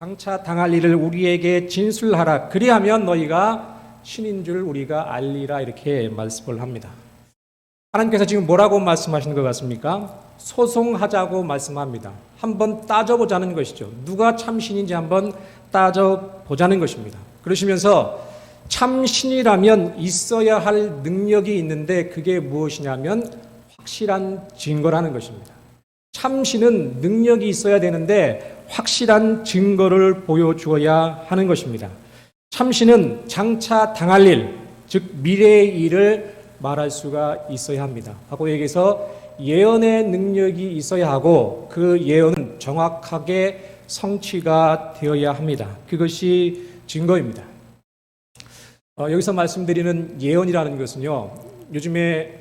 장차 당할 일을 우리에게 진술하라. 그리하면 너희가 신인 줄 우리가 알리라. 이렇게 말씀을 합니다. 하나님께서 지금 뭐라고 말씀하시는 것 같습니까? 소송하자고 말씀합니다. 한번 따져보자는 것이죠. 누가 참 신인지 한번 따져보자는 것입니다. 그러시면서 참 신이라면 있어야 할 능력이 있는데 그게 무엇이냐면 확실한 증거라는 것입니다. 참 신은 능력이 있어야 되는데 확실한 증거를 보여주어야 하는 것입니다. 참 신은 장차 당할 일, 즉 미래의 일을 말할 수가 있어야 합니다. 바꿔 얘기해서 예언의 능력이 있어야 하고 그 예언은 정확하게 성취가 되어야 합니다. 그것이 증거입니다. 여기서 말씀드리는 예언이라는 것은요, 요즘에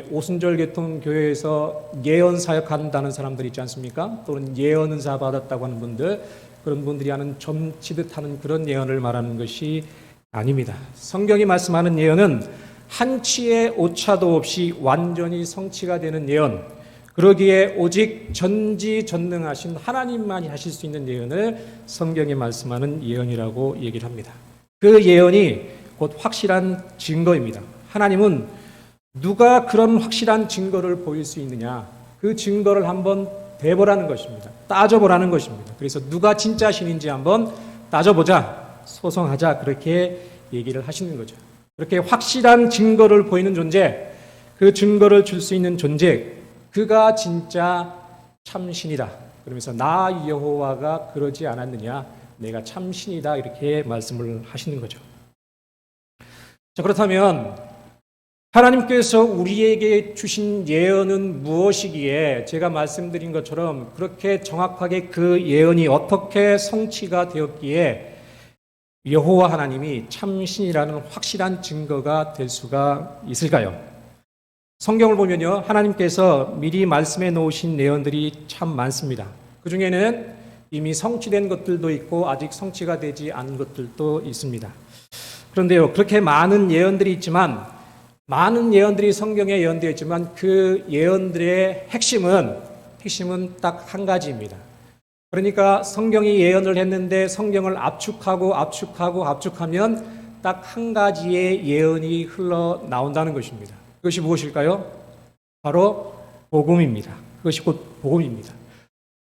오순절 계통 교회에서 예언 사역한다는 사람들 있지 않습니까? 또는 예언 은사 받았다고 하는 분들, 그런 분들이 하는 점치듯 하는 그런 예언을 말하는 것이 아닙니다. 성경이 말씀하는 예언은 한치의 오차도 없이 완전히 성취가 되는 예언, 그러기에 오직 전지전능하신 하나님만이 하실 수 있는 예언을 성경이 말씀하는 예언이라고 얘기를 합니다. 그 예언이 곧 확실한 증거입니다. 하나님은 누가 그런 확실한 증거를 보일 수 있느냐, 그 증거를 한번 대보라는 것입니다. 따져보라는 것입니다. 그래서 누가 진짜 신인지 한번 따져보자, 소송하자, 그렇게 얘기를 하시는 거죠. 그렇게 확실한 증거를 보이는 존재, 그 증거를 줄 수 있는 존재, 그가 진짜 참신이다. 그러면서 나 여호와가 그러지 않았느냐, 내가 참신이다, 이렇게 말씀을 하시는 거죠. 자, 그렇다면 하나님께서 우리에게 주신 예언은 무엇이기에 제가 말씀드린 것처럼 그렇게 정확하게 그 예언이 어떻게 성취가 되었기에 여호와 하나님이 참신이라는 확실한 증거가 될 수가 있을까요? 성경을 보면요, 하나님께서 미리 말씀해 놓으신 예언들이 참 많습니다. 그 중에는 이미 성취된 것들도 있고 아직 성취가 되지 않은 것들도 있습니다. 그런데요, 그렇게 많은 예언들이 있지만, 많은 예언들이 성경에 예언되어 있지만 그 예언들의 핵심은 딱 한 가지입니다. 그러니까 성경이 예언을 했는데 성경을 압축하면 딱 한 가지의 예언이 흘러나온다는 것입니다. 그것이 무엇일까요? 바로 복음입니다. 그것이 곧 복음입니다.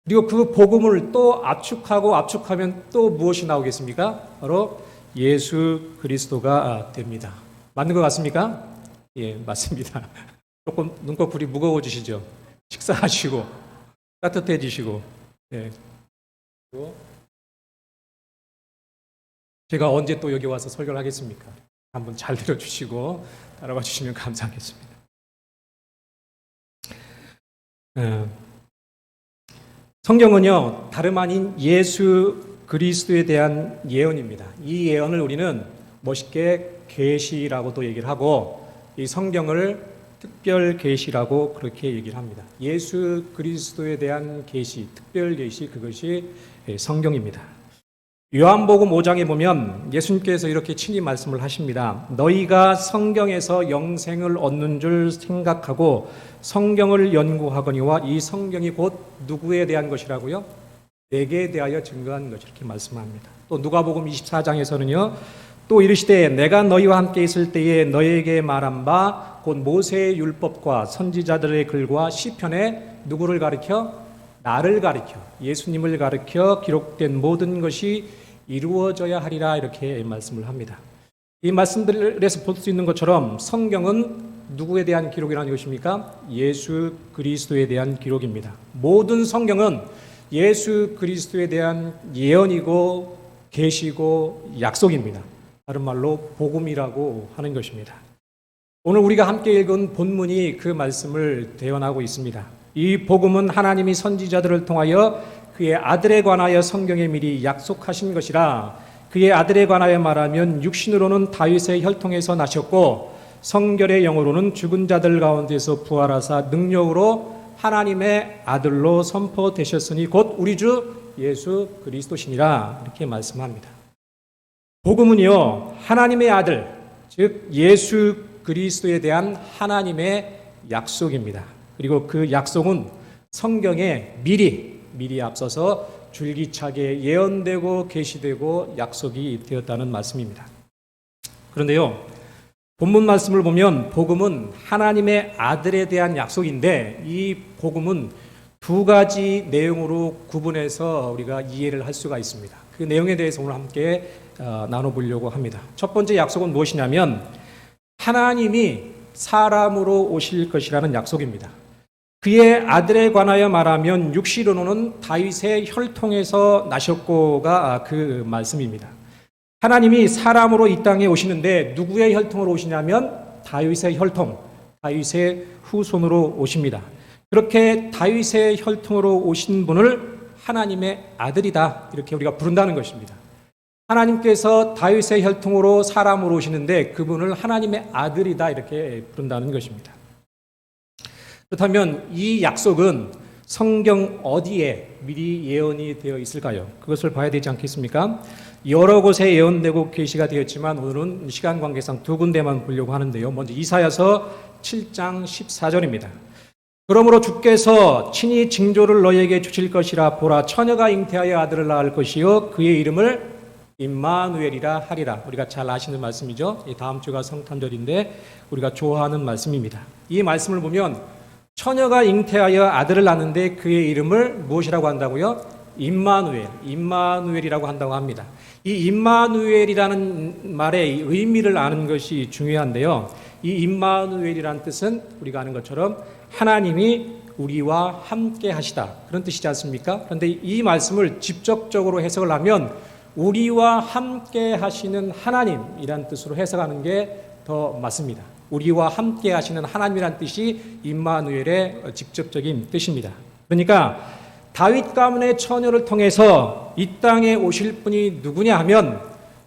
그리고 그 복음을 또 압축하면 또 무엇이 나오겠습니까? 바로 예수 그리스도가 됩니다. 맞는 것 같습니까? 예, 맞습니다. 조금 눈꺼풀이 무거워지시죠? 식사하시고 따뜻해지시고. 예. 제가 언제 또 여기 와서 설교를 하겠습니까? 한번 잘 들어주시고 따라와 주시면 감사하겠습니다. 성경은요, 다름 아닌 예수 그리스도에 대한 예언입니다. 이 예언을 우리는 멋있게 계시라고도 얘기를 하고 이 성경을 특별 계시라고 그렇게 얘기를 합니다. 예수 그리스도에 대한 계시, 특별 계시, 그것이 성경입니다. 요한복음 5장에 보면 예수님께서 이렇게 친히 말씀을 하십니다. 너희가 성경에서 영생을 얻는 줄 생각하고 성경을 연구하거니와 이 성경이 곧 누구에 대한 것이라고요? 내게 대하여 증거한 것, 이렇게 말씀합니다. 또 누가복음 24장에서는요, 또 이르시되 내가 너희와 함께 있을 때에 너희에게 말한 바 곧 모세의 율법과 선지자들의 글과 시편에 누구를 가리켜? 나를 가리켜, 예수님을 가리켜 기록된 모든 것이 이루어져야 하리라, 이렇게 말씀을 합니다. 이 말씀들에서 볼 수 있는 것처럼 성경은 누구에 대한 기록이라는 것입니까? 예수 그리스도에 대한 기록입니다. 모든 성경은 예수 그리스도에 대한 예언이고 계시고 약속입니다. 다른 말로 복음이라고 하는 것입니다. 오늘 우리가 함께 읽은 본문이 그 말씀을 대언하고 있습니다. 이 복음은 하나님이 선지자들을 통하여 그의 아들에 관하여 성경에 미리 약속하신 것이라. 그의 아들에 관하여 말하면 육신으로는 다윗의 혈통에서 나셨고 성결의 영으로는 죽은 자들 가운데서 부활하사 능력으로 하나님의 아들로 선포되셨으니 곧 우리 주 예수 그리스도시니라, 이렇게 말씀합니다. 복음은요, 하나님의 아들, 즉 예수 그리스도에 대한 하나님의 약속입니다. 그리고 그 약속은 성경에 미리 앞서서 줄기차게 예언되고 계시되고 약속이 되었다는 말씀입니다. 그런데요, 본문 말씀을 보면 복음은 하나님의 아들에 대한 약속인데 이 복음은 두 가지 내용으로 구분해서 우리가 이해를 할 수가 있습니다. 그 내용에 대해서 오늘 함께 나눠보려고 합니다. 첫 번째 약속은 무엇이냐면 하나님이 사람으로 오실 것이라는 약속입니다. 그의 아들에 관하여 말하면 육시로는 다윗의 혈통에서 나셨고가 그 말씀입니다. 하나님이 사람으로 이 땅에 오시는데 누구의 혈통으로 오시냐면 다윗의 혈통, 다윗의 후손으로 오십니다. 그렇게 다윗의 혈통으로 오신 분을 하나님의 아들이다 이렇게 우리가 부른다는 것입니다. 하나님께서 다윗의 혈통으로 사람으로 오시는데 그분을 하나님의 아들이다 이렇게 부른다는 것입니다. 그렇다면 이 약속은 성경 어디에 미리 예언이 되어 있을까요? 그것을 봐야 되지 않겠습니까? 여러 곳에 예언되고 계시가 되었지만 오늘은 시간 관계상 두 군데만 보려고 하는데요. 먼저 이사야서 7장 14절입니다. 그러므로 주께서 친히 징조를 너희에게 주실 것이라. 보라, 처녀가 잉태하여 아들을 낳을 것이요 그의 이름을 임마누엘이라 하리라. 우리가 잘 아시는 말씀이죠. 다음 주가 성탄절인데 우리가 좋아하는 말씀입니다. 이 말씀을 보면 처녀가 잉태하여 아들을 낳는데 그의 이름을 무엇이라고 한다고요? 임마누엘이라고 한다고 합니다. 이 임마누엘이라는 말의 의미를 아는 것이 중요한데요. 이 임마누엘이라는 뜻은 우리가 아는 것처럼 하나님이 우리와 함께 하시다 그런 뜻이지 않습니까? 그런데 이 말씀을 직접적으로 해석을 하면 우리와 함께 하시는 하나님이라는 뜻으로 해석하는 게 더 맞습니다. 우리와 함께 하시는 하나님이라는 뜻이 임마누엘의 직접적인 뜻입니다. 그러니까 다윗 가문의 처녀를 통해서 이 땅에 오실 분이 누구냐 하면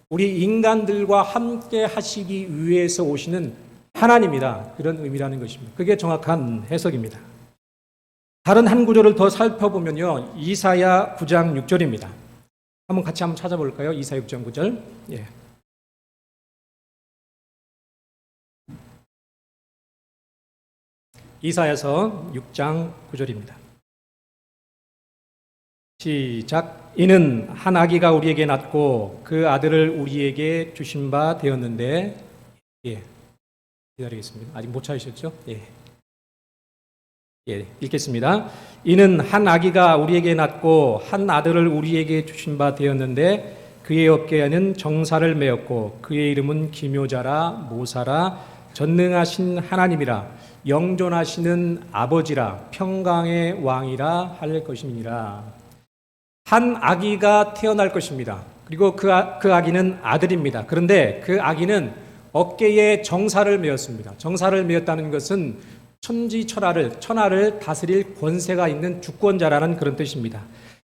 우리 인간들과 함께 하시기 위해서 오시는 하나님이다 그런 의미라는 것입니다. 그게 정확한 해석입니다. 다른 한 구절을 더 살펴보면요, 이사야 9장 6절입니다. 같이 한번 찾아볼까요? 이사야 9장 9절. 예. 이사야서 6장 9절입니다. 시작. 이는 한 아기가 우리에게 낳고 그 아들을 우리에게 주신 바 되었는데, 예, 기다리겠습니다. 아직 못 찾으셨죠? 예, 읽겠습니다. 이는 한 아기가 우리에게 낳고 한 아들을 우리에게 주신 바 되었는데 그의 어깨에는 정사를 메었고 그의 이름은 기묘자라 모사라 전능하신 하나님이라 영존하시는 아버지라 평강의 왕이라 할 것임이니라. 한 아기가 태어날 것입니다. 그리고 그 아기는 아들입니다. 그런데 그 아기는 어깨에 정사를 메었습니다. 정사를 메었다는 것은 천하를 다스릴 권세가 있는 주권자라는 그런 뜻입니다.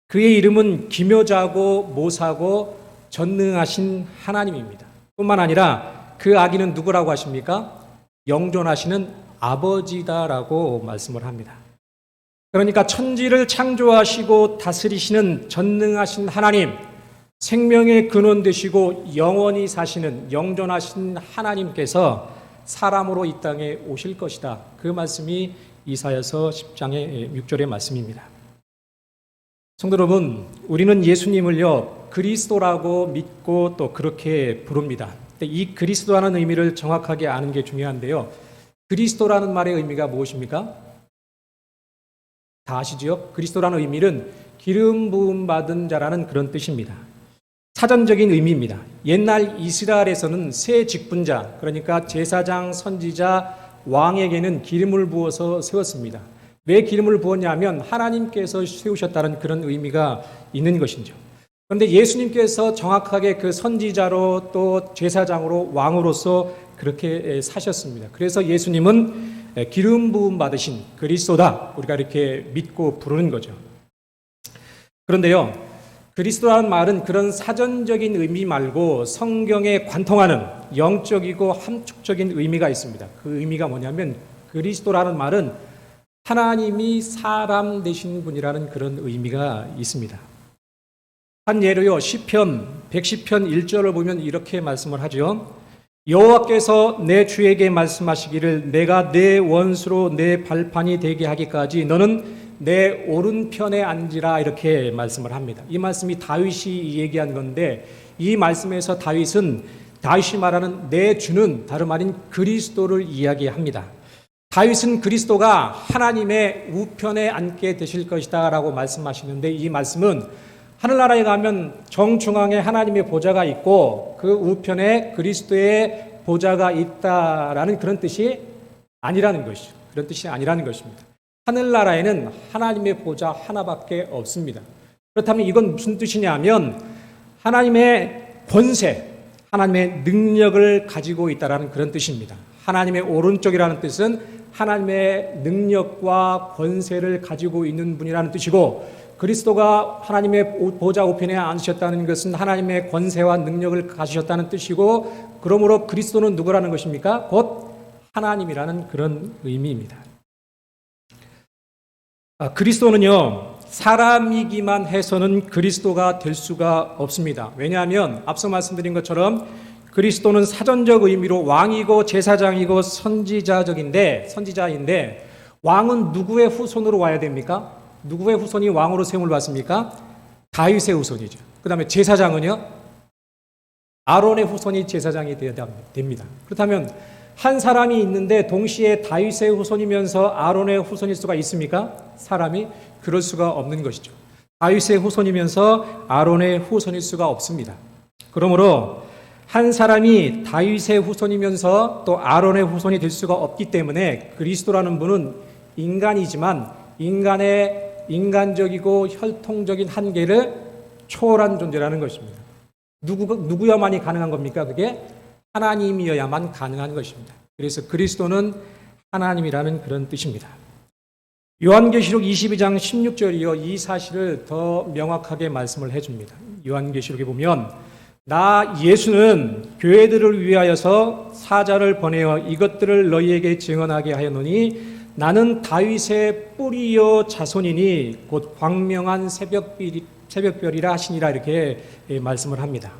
그의 이름은 기묘자고 모사고 전능하신 하나님입니다. 뿐만 아니라 그 아기는 누구라고 하십니까? 영존하시는 아버지다라고 말씀을 합니다. 그러니까 천지를 창조하시고 다스리시는 전능하신 하나님, 생명의 근원 되시고 영원히 사시는 영존하신 하나님께서 사람으로 이 땅에 오실 것이다. 그 말씀이 이사야서 10장의 6절의 말씀입니다. 성도 여러분, 우리는 예수님을요 그리스도라고 믿고 또 그렇게 부릅니다. 이 그리스도라는 의미를 정확하게 아는 게 중요한데요. 그리스도라는 말의 의미가 무엇입니까? 다 아시죠? 그리스도라는 의미는 기름 부음 받은 자라는 그런 뜻입니다. 사전적인 의미입니다. 옛날 이스라엘에서는 새 직분자, 그러니까 제사장, 선지자, 왕에게는 기름을 부어서 세웠습니다. 왜 기름을 부었냐면 하나님께서 세우셨다는 그런 의미가 있는 것이죠. 그런데 예수님께서 정확하게 그 선지자로 또 제사장으로 왕으로서 그렇게 사셨습니다. 그래서 예수님은 기름 부음 받으신 그리스도다. 우리가 이렇게 믿고 부르는 거죠. 그런데요, 그리스도라는 말은 그런 사전적인 의미 말고 성경에 관통하는 영적이고 함축적인 의미가 있습니다. 그 의미가 뭐냐면 그리스도라는 말은 하나님이 사람 되신 분이라는 그런 의미가 있습니다. 한 예로요, 시편 110편 1절을 보면 이렇게 말씀을 하죠. 여호와께서 내 주에게 말씀하시기를 내가 내 원수로 내 발판이 되게 하기까지 너는 내 오른편에 앉으라 이렇게 말씀을 합니다. 이 말씀이 다윗이 얘기한 건데 이 말씀에서 다윗이 말하는 내 주는 다름 아닌 그리스도를 이야기합니다. 다윗은 그리스도가 하나님의 우편에 앉게 되실 것이다 라고 말씀하시는데 이 말씀은 하늘나라에 가면 정중앙에 하나님의 보좌가 있고 그 우편에 그리스도의 보좌가 있다라는 그런 뜻이 아니라는 것이죠. 그런 뜻이 아니라는 것입니다. 하늘나라에는 하나님의 보좌 하나밖에 없습니다. 그렇다면 이건 무슨 뜻이냐면 하나님의 권세, 하나님의 능력을 가지고 있다라는 그런 뜻입니다. 하나님의 오른쪽이라는 뜻은 하나님의 능력과 권세를 가지고 있는 분이라는 뜻이고 그리스도가 하나님의 보좌 우편에 앉으셨다는 것은 하나님의 권세와 능력을 가지셨다는 뜻이고 그러므로 그리스도는 누구라는 것입니까? 곧 하나님이라는 그런 의미입니다. 그리스도는요, 사람이기만 해서는 그리스도가 될 수가 없습니다. 왜냐하면 앞서 말씀드린 것처럼 그리스도는 사전적 의미로 왕이고 제사장이고 선지자인데 왕은 누구의 후손으로 와야 됩니까? 누구의 후손이 왕으로 세움을 받습니까? 다윗의 후손이죠. 그 다음에 제사장은요? 아론의 후손이 제사장이 되어야 됩니다. 그렇다면 한 사람이 있는데 동시에 다윗의 후손이면서 아론의 후손일 수가 있습니까? 사람이 그럴 수가 없는 것이죠. 다윗의 후손이면서 아론의 후손일 수가 없습니다. 그러므로 한 사람이 다윗의 후손이면서 또 아론의 후손이 될 수가 없기 때문에 그리스도라는 분은 인간이지만 인간의 인간적이고 혈통적인 한계를 초월한 존재라는 것입니다. 누구야만이 가능한 겁니까? 그게 하나님이어야만 가능한 것입니다. 그래서 그리스도는 하나님이라는 그런 뜻입니다. 요한계시록 22장 16절이요. 이 사실을 더 명확하게 말씀을 해줍니다. 요한계시록에 보면 나 예수는 교회들을 위하여서 사자를 보내어 이것들을 너희에게 증언하게 하였노니 나는 다윗의 뿌리요 자손이니 곧 광명한 새벽별이라 하시니라 이렇게 말씀을 합니다.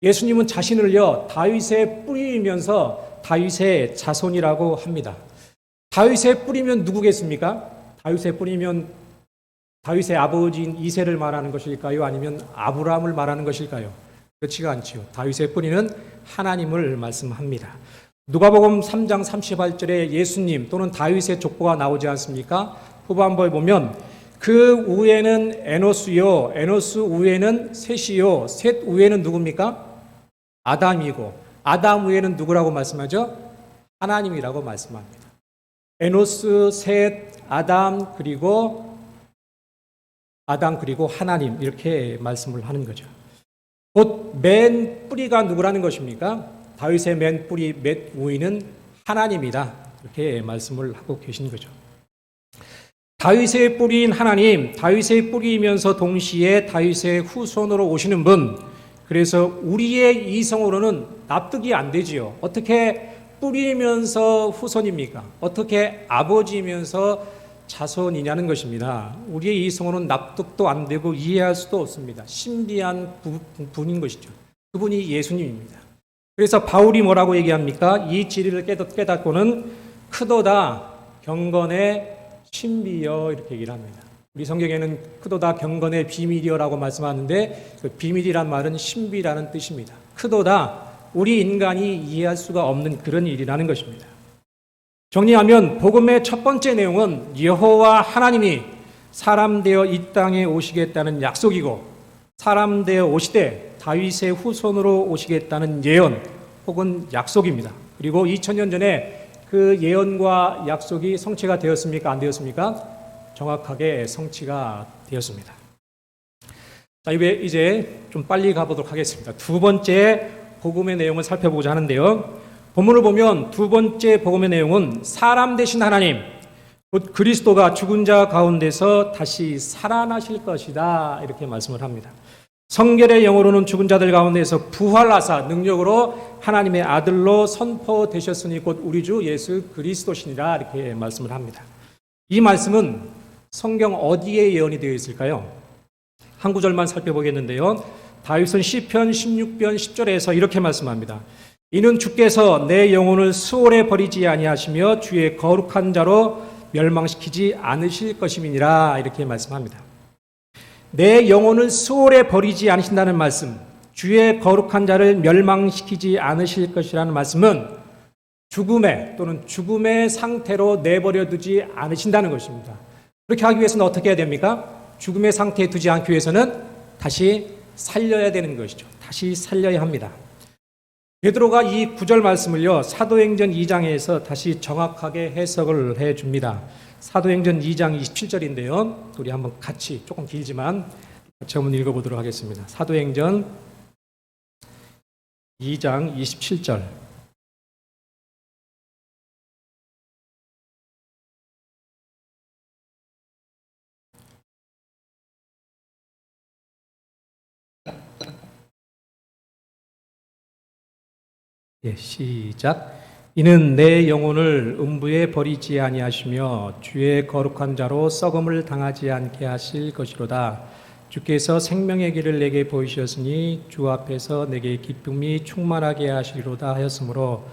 예수님은 자신을요 다윗의 뿌리이면서 다윗의 자손이라고 합니다. 다윗의 뿌리면 누구겠습니까? 다윗의 뿌리면 다윗의 아버지인 이새를 말하는 것일까요? 아니면 아브라함을 말하는 것일까요? 그렇지가 않지요. 다윗의 뿌리는 하나님을 말씀합니다. 누가복음 3장 38절에 예수님 또는 다윗의 족보가 나오지 않습니까? 후반부에 보면 그 우에는 에노스요, 에노스 우에는 셋이요, 셋 우에는 누굽니까? 아담이고 아담 우에는 누구라고 말씀하죠? 하나님이라고 말씀합니다. 에노스, 셋, 아담 그리고 하나님 이렇게 말씀을 하는 거죠. 곧 맨 뿌리가 누구라는 것입니까? 다윗의 맨 뿌리, 맨 우위는 하나님이다. 이렇게 말씀을 하고 계신 거죠. 다윗의 뿌리인 하나님, 다윗의 뿌리이면서 동시에 다윗의 후손으로 오시는 분. 그래서 우리의 이성으로는 납득이 안 되지요. 어떻게 뿌리면서 후손입니까? 어떻게 아버지이면서 자손이냐는 것입니다. 우리의 이성으로는 납득도 안 되고 이해할 수도 없습니다. 신비한 분인 것이죠. 그분이 예수님입니다. 그래서 바울이 뭐라고 얘기합니까? 이 진리를 깨닫고는 크도다 경건의 신비여 이렇게 얘기를 합니다. 우리 성경에는 크도다 경건의 비밀이여라고 말씀하는데 그 비밀이란 말은 신비라는 뜻입니다. 크도다 우리 인간이 이해할 수가 없는 그런 일이라는 것입니다. 정리하면 복음의 첫 번째 내용은 여호와 하나님이 사람 되어 이 땅에 오시겠다는 약속이고 사람 되어 오시되 다윗의 후손으로 오시겠다는 예언 혹은 약속입니다. 그리고 2000년 전에 그 예언과 약속이 성취가 되었습니까? 안 되었습니까? 정확하게 성취가 되었습니다. 자, 이제 좀 빨리 가보도록 하겠습니다. 두 번째 복음의 내용을 살펴보자 하는데요. 본문을 보면 두 번째 복음의 내용은 사람 되신 하나님, 곧 그리스도가 죽은 자 가운데서 다시 살아나실 것이다 이렇게 말씀을 합니다. 성결의 영어로는 죽은 자들 가운데서 부활하사 능력으로 하나님의 아들로 선포되셨으니 곧 우리 주 예수 그리스도시니라 이렇게 말씀을 합니다. 이 말씀은 성경 어디에 예언이 되어 있을까요? 한 구절만 살펴보겠는데요. 다윗은 시편 16편 10절에서 이렇게 말씀합니다. 이는 주께서 내 영혼을 수월에 버리지 아니하시며 주의 거룩한 자로 멸망시키지 않으실 것임이니라 이렇게 말씀합니다. 내 영혼을 수월에 버리지 않으신다는 말씀, 주의 거룩한 자를 멸망시키지 않으실 것이라는 말씀은 죽음의 또는 죽음의 상태로 내버려 두지 않으신다는 것입니다. 그렇게 하기 위해서는 어떻게 해야 됩니까? 죽음의 상태에 두지 않기 위해서는 다시 살려야 되는 것이죠. 다시 살려야 합니다. 베드로가 이 구절 말씀을요, 사도행전 2장에서 다시 정확하게 해석을 해 줍니다. 사도행전 2장 27절인데요. 우리 한번 같이, 조금 길지만 같이 한번 읽어보도록 하겠습니다. 사도행전 2장 27절. 시작. 이는 내 영혼을 음부에 버리지 아니하시며 주의 거룩한 자로 썩음을 당하지 않게 하실 것이로다. 주께서 생명의 길을 내게 보이셨으니 주 앞에서 내게 기쁨이 충만하게 하시리로다 하였으므로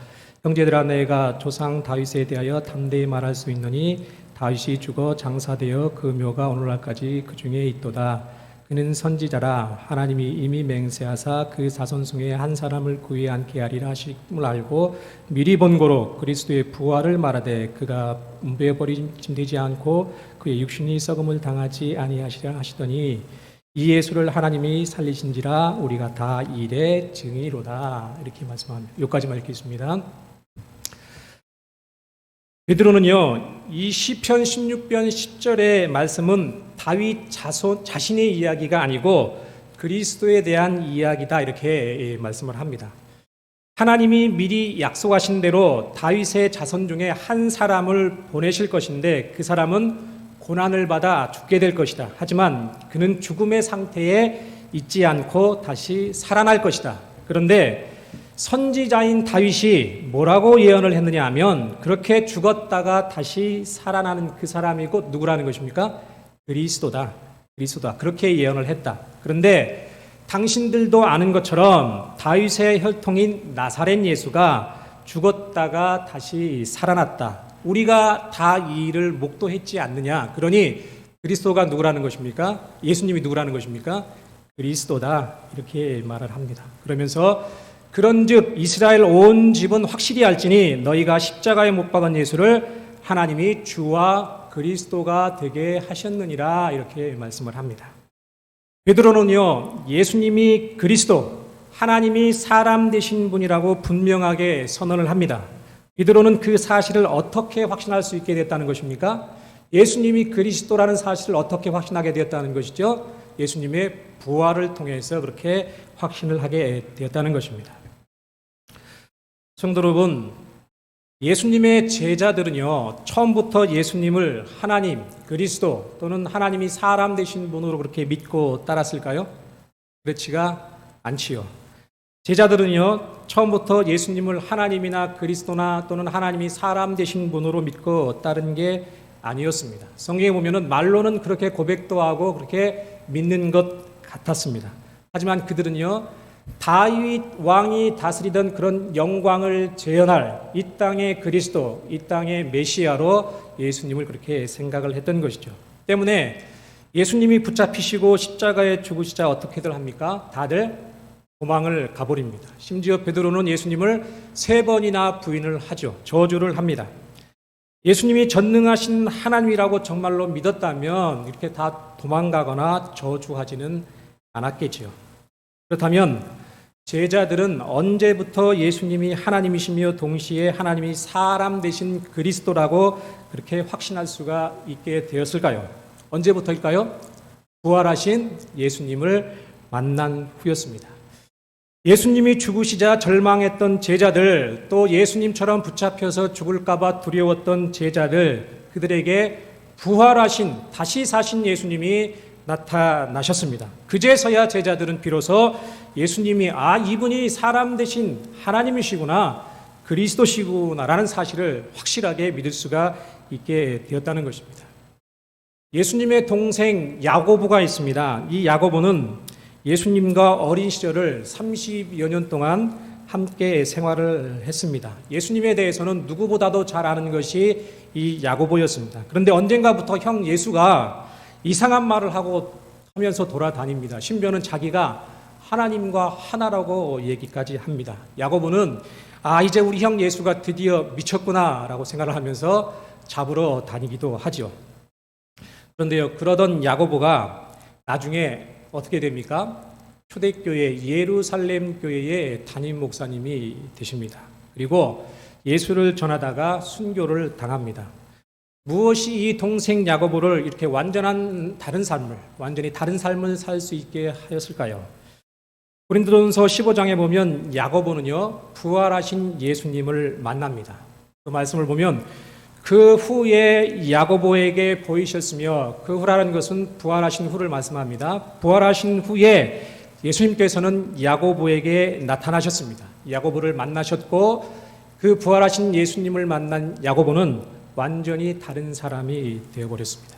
형제들아, 내가 조상 다윗에 대하여 담대히 말할 수 있느니 다윗이 죽어 장사되어 그 묘가 오늘날까지 그 중에 있도다. 그는 선지자라 하나님이 이미 맹세하사 그 자손 중에 한 사람을 구해 않게 하리라 하심을 알고 미리 본고로 그리스도의 부활을 말하되 그가 음부에 버림되지 않고 그의 육신이 썩음을 당하지 아니하시라 하시더니 이 예수를 하나님이 살리신지라 우리가 다 일의 증이로다. 이렇게 말씀합니다. 여기까지만 읽겠습니다. 베드로는요, 이 시편 16편 10절의 말씀은 다윗 자신의 이야기가 아니고 그리스도에 대한 이야기다 이렇게 말씀을 합니다. 하나님이 미리 약속하신 대로 다윗의 자손 중에 한 사람을 보내실 것인데 그 사람은 고난을 받아 죽게 될 것이다. 하지만 그는 죽음의 상태에 있지 않고 다시 살아날 것이다. 그런데 선지자인 다윗이 뭐라고 예언을 했느냐 하면 그렇게 죽었다가 다시 살아나는 그 사람이 곧 누구라는 것입니까? 그리스도다. 그렇게 예언을 했다. 그런데 당신들도 아는 것처럼 다윗의 혈통인 나사렛 예수가 죽었다가 다시 살아났다. 우리가 다 이 일을 목도했지 않느냐. 그러니 그리스도가 누구라는 것입니까? 예수님이 누구라는 것입니까? 그리스도다. 이렇게 말을 합니다. 그러면서 그런즉 이스라엘 온 집은 확실히 알지니 너희가 십자가에 못 박은 예수를 하나님이 주와 그리스도가 되게 하셨느니라 이렇게 말씀을 합니다. 베드로는요, 예수님이 그리스도, 하나님이 사람 되신 분이라고 분명하게 선언을 합니다. 베드로는 그 사실을 어떻게 확신할 수 있게 됐다는 것입니까? 예수님이 그리스도라는 사실을 어떻게 확신하게 되었다는 것이죠? 예수님의 부활을 통해서 그렇게 확신을 하게 되었다는 것입니다. 성도 여러분, 예수님의 제자들은요, 처음부터 예수님을 하나님, 그리스도 또는 하나님이 사람 되신 분으로 그렇게 믿고 따랐을까요? 그렇지가 않지요. 제자들은요, 처음부터 예수님을 하나님이나 그리스도나 또는 하나님이 사람 되신 분으로 믿고 따른 게 아니었습니다. 성경에 보면은 말로는 그렇게 고백도 하고 그렇게 믿는 것 같았습니다. 하지만 그들은요, 다윗 왕이 다스리던 그런 영광을 재현할 이 땅의 그리스도, 이 땅의 메시아로 예수님을 그렇게 생각을 했던 것이죠. 때문에 예수님이 붙잡히시고 십자가에 죽으시자 어떻게들 합니까? 다들 도망을 가버립니다. 심지어 베드로는 예수님을 3번이나 부인을 하죠. 저주를 합니다. 예수님이 전능하신 하나님이라고 정말로 믿었다면 이렇게 다 도망가거나 저주하지는 않았겠지요. 그렇다면 제자들은 언제부터 예수님이 하나님이시며 동시에 하나님이 사람 되신 그리스도라고 그렇게 확신할 수가 있게 되었을까요? 언제부터일까요? 부활하신 예수님을 만난 후였습니다. 예수님이 죽으시자 절망했던 제자들, 또 예수님처럼 붙잡혀서 죽을까봐 두려웠던 제자들, 그들에게 부활하신, 다시 사신 예수님이 나타나셨습니다. 그제서야 제자들은 비로소 예수님이 이분이 사람 되신 하나님이시구나, 그리스도시구나라는 사실을 확실하게 믿을 수가 있게 되었다는 것입니다. 예수님의 동생 야고보가 있습니다. 이 야고보는 예수님과 어린 시절을 30여 년 동안 함께 생활을 했습니다. 예수님에 대해서는 누구보다도 잘 아는 것이 이 야고보였습니다. 그런데 언젠가부터 형 예수가 이상한 말을 하면서 돌아다닙니다. 심지어는 자기가 하나님과 하나라고 얘기까지 합니다. 야고보는 이제 우리 형 예수가 드디어 미쳤구나라고 생각을 하면서 잡으러 다니기도 하죠. 그런데요, 그러던 야고보가 나중에 어떻게 됩니까? 초대교회 예루살렘 교회의 담임 목사님이 되십니다. 그리고 예수를 전하다가 순교를 당합니다. 무엇이 이 동생 야고보를 이렇게 완전히 다른 삶을 살 수 있게 하였을까요? 고린도전서 15장에 보면 야고보는요, 부활하신 예수님을 만납니다. 그 말씀을 보면 그 후에 야고보에게 보이셨으며, 그 후라는 것은 부활하신 후를 말씀합니다. 부활하신 후에 예수님께서는 야고보에게 나타나셨습니다. 야고보를 만나셨고, 그 부활하신 예수님을 만난 야고보는 완전히 다른 사람이 되어버렸습니다.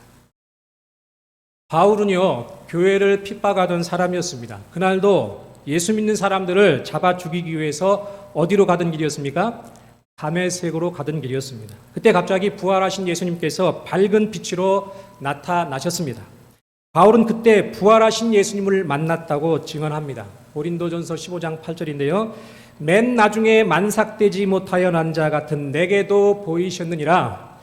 바울은요, 교회를 핍박하던 사람이었습니다. 그날도 예수 믿는 사람들을 잡아 죽이기 위해서 어디로 가던 길이었습니까? 다메섹으로 가던 길이었습니다. 그때 갑자기 부활하신 예수님께서 밝은 빛으로 나타나셨습니다. 바울은 그때 부활하신 예수님을 만났다고 증언합니다. 고린도전서 15장 8절인데요. 맨 나중에 만삭되지 못하여 난 자 같은 내게도 보이셨느니라.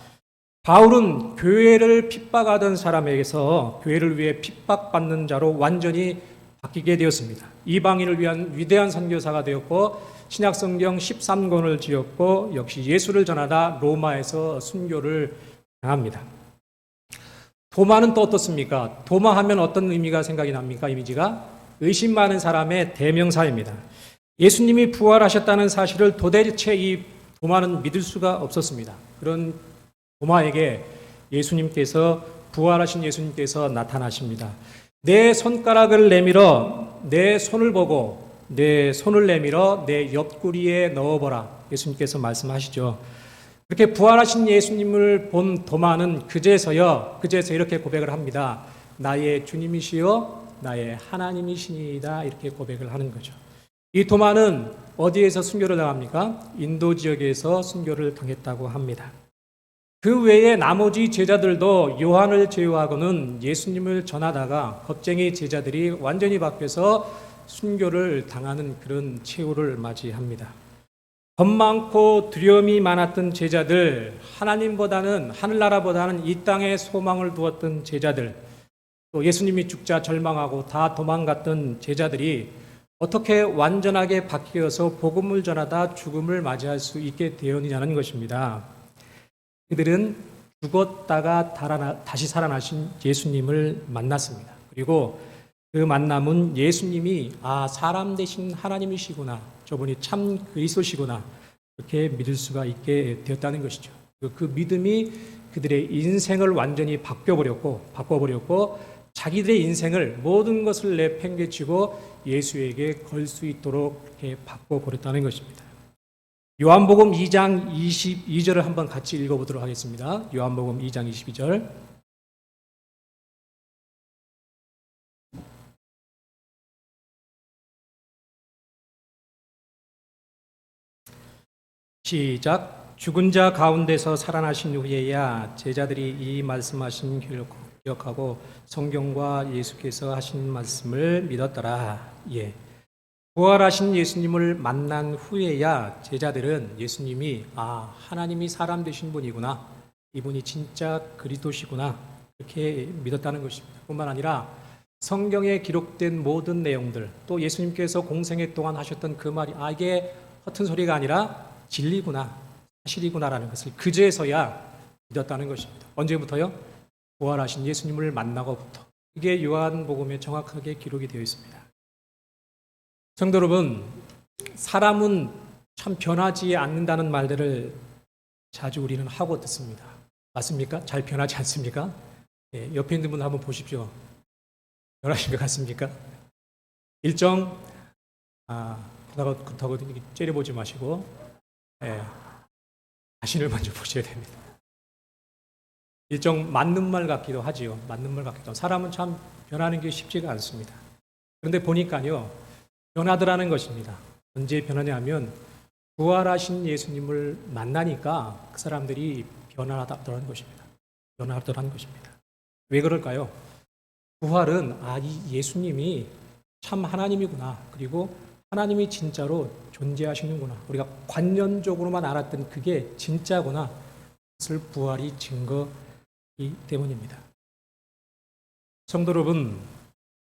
바울은 교회를 핍박하던 사람에게서 교회를 위해 핍박받는 자로 완전히 바뀌게 되었습니다. 이방인을 위한 위대한 선교사가 되었고, 신약성경 13권을 지었고, 역시 예수를 전하다 로마에서 순교를 당합니다. 도마는 또 어떻습니까? 도마하면 어떤 의미가 생각이 납니까? 이미지가 의심 많은 사람의 대명사입니다. 예수님이 부활하셨다는 사실을 도대체 이 도마는 믿을 수가 없었습니다. 그런 도마에게 부활하신 예수님께서 나타나십니다. 내 손가락을 내밀어 내 손을 보고 내 손을 내밀어 내 옆구리에 넣어보라. 예수님께서 말씀하시죠. 그렇게 부활하신 예수님을 본 도마는 그제서야 이렇게 고백을 합니다. 나의 주님이시여 나의 하나님이시니이다. 이렇게 고백을 하는 거죠. 이 도마는 어디에서 순교를 당합니까? 인도 지역에서 순교를 당했다고 합니다. 그 외에 나머지 제자들도 요한을 제외하고는 예수님을 전하다가 겁쟁이 제자들이 완전히 바뀌어서 순교를 당하는 그런 최후를 맞이합니다. 겁 많고 두려움이 많았던 제자들, 하늘나라보다는 이 땅에 소망을 두었던 제자들, 또 예수님이 죽자 절망하고 다 도망갔던 제자들이 어떻게 완전하게 바뀌어서 복음을 전하다 죽음을 맞이할 수 있게 되었느냐는 것입니다. 그들은 죽었다가 다시 살아나신 예수님을 만났습니다. 그리고 그 만남은 예수님이 사람 되신 하나님이시구나, 저분이 참 그리스도시구나, 그렇게 믿을 수가 있게 되었다는 것이죠. 그 믿음이 그들의 인생을 완전히 바꿔버렸고 자기들의 인생을 모든 것을 내팽개치고 예수에게 걸 수 있도록 그렇게 바꿔버렸다는 것입니다. 요한복음 2장 22절을 한번 같이 읽어보도록 하겠습니다. 요한복음 2장 22절. 시작. 죽은 자 가운데서 살아나신 후에야 제자들이 이 말씀하신 기억하고 성경과 예수께서 하신 말씀을 믿었더라. 예. 부활하신 예수님을 만난 후에야 제자들은 예수님이 하나님이 사람 되신 분이구나, 이분이 진짜 그리스도시구나, 이렇게 믿었다는 것입니다. 뿐만 아니라 성경에 기록된 모든 내용들, 또 예수님께서 공생애 동안 하셨던 그 말이 이게 허튼 소리가 아니라 진리구나, 사실이구나라는 것을 그제서야 믿었다는 것입니다. 언제부터요? 부활하신 예수님을 만나고부터. 이게 요한복음에 정확하게 기록이 되어 있습니다. 성도 여러분, 사람은 참 변하지 않는다는 말들을 자주 우리는 하고 듣습니다. 맞습니까? 잘 변하지 않습니까? 옆에 있는 분 한번 보십시오. 변하신 것 같습니까? 일정 그렇다고 째려보지 마시고 자신을 먼저 보셔야 됩니다. 일정 맞는 말 같기도 하지요. 맞는 말 같기도 하고. 사람은 참 변하는 게 쉽지가 않습니다. 그런데 보니까요, 변하더라는 것입니다. 언제 변하냐 하면 부활하신 예수님을 만나니까 그 사람들이 연하더라는 것입니다. 연하더라는 것입니다. 왜 그럴까요? 부활은 이 예수님이 참 하나님이구나. 그리고 하나님이 진짜로 존재하시는구나. 우리가 관념적으로만 알았던 그게 진짜구나. 그것을 부활이 증거이기 때문입니다. 성도 여러분,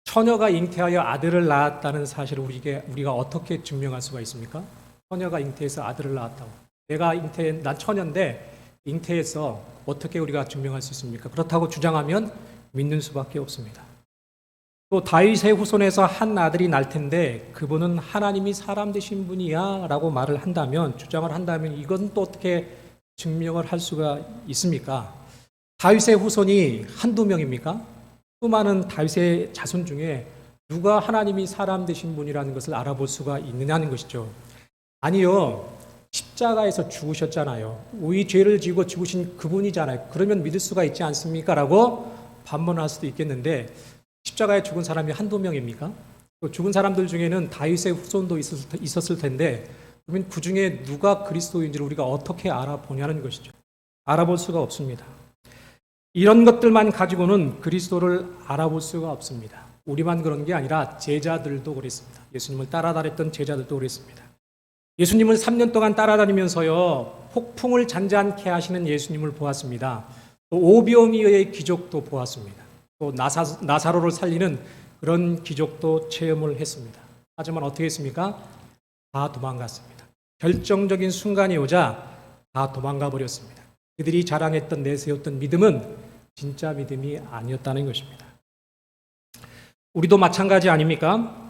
처녀가 잉태하여 아들을 낳았다는 사실을 우리가 어떻게 증명할 수가 있습니까? 처녀가 잉태해서 아들을 낳았다고. 난 처녀인데 잉태해서 어떻게 우리가 증명할 수 있습니까? 그렇다고 주장하면 믿는 수밖에 없습니다. 또 다윗의 후손에서 한 아들이 날 텐데 그분은 하나님이 사람 되신 분이야 라고 주장을 한다면 이건 또 어떻게 증명을 할 수가 있습니까? 다윗의 후손이 한두 명입니까? 수많은 다윗의 자손 중에 누가 하나님이 사람 되신 분이라는 것을 알아볼 수가 있느냐는 것이죠. 아니요. 십자가에서 죽으셨잖아요. 우리 죄를 지고 죽으신 그분이잖아요. 그러면 믿을 수가 있지 않습니까? 라고 반문할 수도 있겠는데 십자가에 죽은 사람이 한두 명입니까? 또 죽은 사람들 중에는 다윗의 후손도 있었을 텐데 그러면 그 중에 누가 그리스도인지를 우리가 어떻게 알아보냐는 것이죠. 알아볼 수가 없습니다. 이런 것들만 가지고는 그리스도를 알아볼 수가 없습니다. 우리만 그런 게 아니라 제자들도 그랬습니다. 예수님을 따라다녔던 제자들도 그랬습니다. 예수님을 3년 동안 따라다니면서요, 폭풍을 잔잔케 하시는 예수님을 보았습니다. 또 오병이어의 기적도 보았습니다. 또 나사로를 살리는 그런 기적도 체험을 했습니다. 하지만 어떻게 했습니까? 다 도망갔습니다. 결정적인 순간이 오자 다 도망가 버렸습니다. 그들이 자랑했던 내세웠던 믿음은 진짜 믿음이 아니었다는 것입니다. 우리도 마찬가지 아닙니까?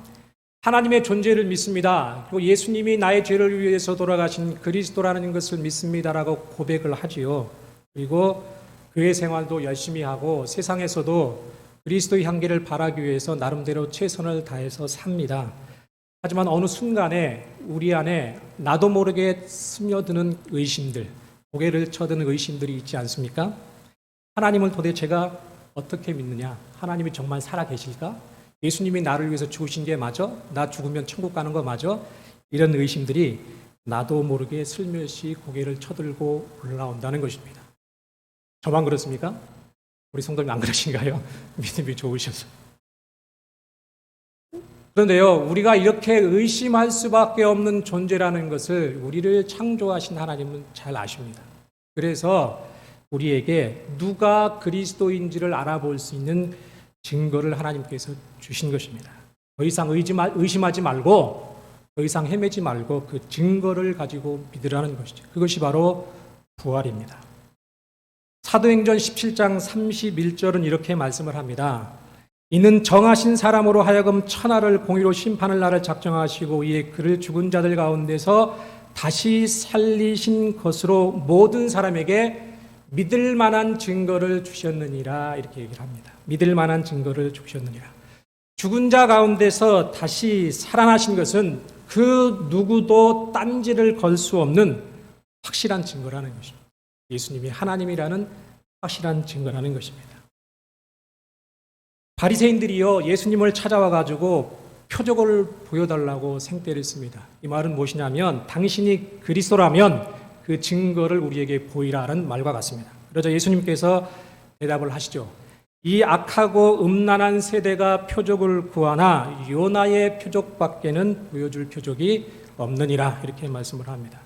하나님의 존재를 믿습니다. 그리고 예수님이 나의 죄를 위해서 돌아가신 그리스도라는 것을 믿습니다라고 고백을 하지요. 그리고 교회 생활도 열심히 하고 세상에서도 그리스도의 향기를 바라기 위해서 나름대로 최선을 다해서 삽니다. 하지만 어느 순간에 우리 안에 나도 모르게 스며드는 의심들, 고개를 쳐드는 의심들이 있지 않습니까? 하나님을 도대체 제가 어떻게 믿느냐? 하나님이 정말 살아 계실까? 예수님이 나를 위해서 죽으신 게 맞아? 나 죽으면 천국 가는 거 맞아? 이런 의심들이 나도 모르게 슬며시 고개를 쳐들고 올라온다는 것입니다. 저만 그렇습니까? 우리 성도님 안 그러신가요? 믿음이 좋으셔서. 그런데요, 우리가 이렇게 의심할 수밖에 없는 존재라는 것을 우리를 창조하신 하나님은 잘 아십니다. 그래서 우리에게 누가 그리스도인지를 알아볼 수 있는 증거를 하나님께서 주신 것입니다. 더 이상 의심하지 말고, 더 이상 헤매지 말고 그 증거를 가지고 믿으라는 것이죠. 그것이 바로 부활입니다. 사도행전 17장 31절은 이렇게 말씀을 합니다. 이는 정하신 사람으로 하여금 천하를 공의로 심판할 날을 작정하시고 이에 그를 죽은 자들 가운데서 다시 살리신 것으로 모든 사람에게 믿을 만한 증거를 주셨느니라 이렇게 얘기를 합니다. 믿을 만한 증거를 주셨느니라. 죽은 자 가운데서 다시 살아나신 것은 그 누구도 딴지를 걸 수 없는 확실한 증거라는 것입니다. 예수님이 하나님이라는 확실한 증거라는 것입니다. 바리새인들이요 예수님을 찾아와 가지고 표적을 보여달라고 생떼를 씁니다. 이 말은 무엇이냐면 당신이 그리스도라면 그 증거를 우리에게 보이라는 말과 같습니다. 그러자 예수님께서 대답을 하시죠. 이 악하고 음란한 세대가 표적을 구하나 요나의 표적밖에는 보여줄 표적이 없느니라 이렇게 말씀을 합니다.